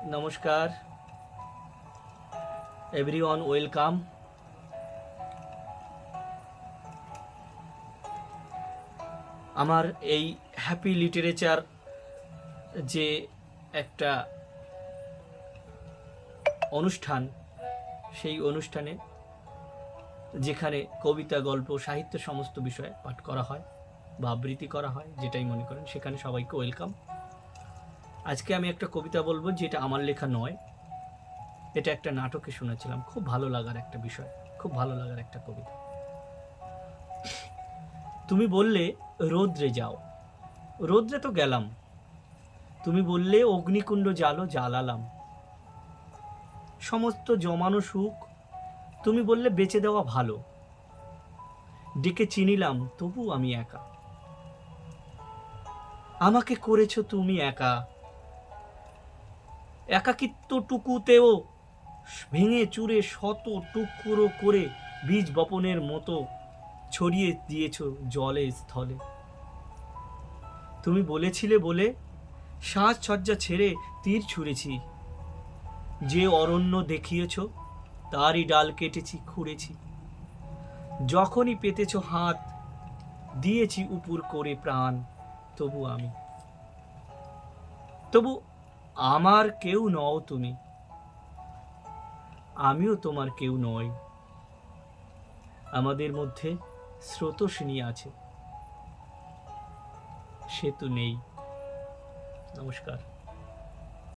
নমস্কার everyone, welcome. আমার এই হ্যাপি লিটারেচার যে একটা অনুষ্ঠান, সেই অনুষ্ঠানে যেখানে কবিতা, গল্প, সাহিত্য সমস্ত বিষয়ে পাঠ করা হয় বা আবৃত্তি করা হয়, যেটাই মনে করেন, সেখানে সবাইকে ওয়েলকাম। আজকে আমি একটা কবিতা বলবো, যেটা আমার লেখা নয়, এটা একটা নাটকে শুনেছিলাম। খুব ভালো লাগার একটা বিষয়, খুব ভালো লাগার একটা কবিতা। তুমি বললে রৌদ্রে যাও, রৌদ্রে তো গেলাম। তুমি বললে অগ্নিকুণ্ড জ্বালো, জ্বালালাম। সমস্ত জমানো সুখ তুমি বললে বেঁচে দেওয়া ভালো। ডেকে চিনিলাম, তবু আমি একা। আমাকে করেছো তুমি একা। একাকিত্বটুকুতেও ভেঙে চুরে শত টুকরো করে বীজ বপনের মতো ছড়িয়ে দিয়েছ জলে স্থলে। তুমি বলেছিলে বলে সাজসজ্জা ছেড়ে তীর ছুঁড়েছি। যে অরণ্য দেখিয়েছ তারই ডাল কেটেছি, খুঁড়েছি। যখনই পেতেছ হাত দিয়েছি উপুর করে প্রাণ। তবু আমার কেউ নও তুমি, আমিও তোমার কেউ নই। আমাদের মধ্যে স্রোতস্বিনী আছে, সে তো নেই। নমস্কার।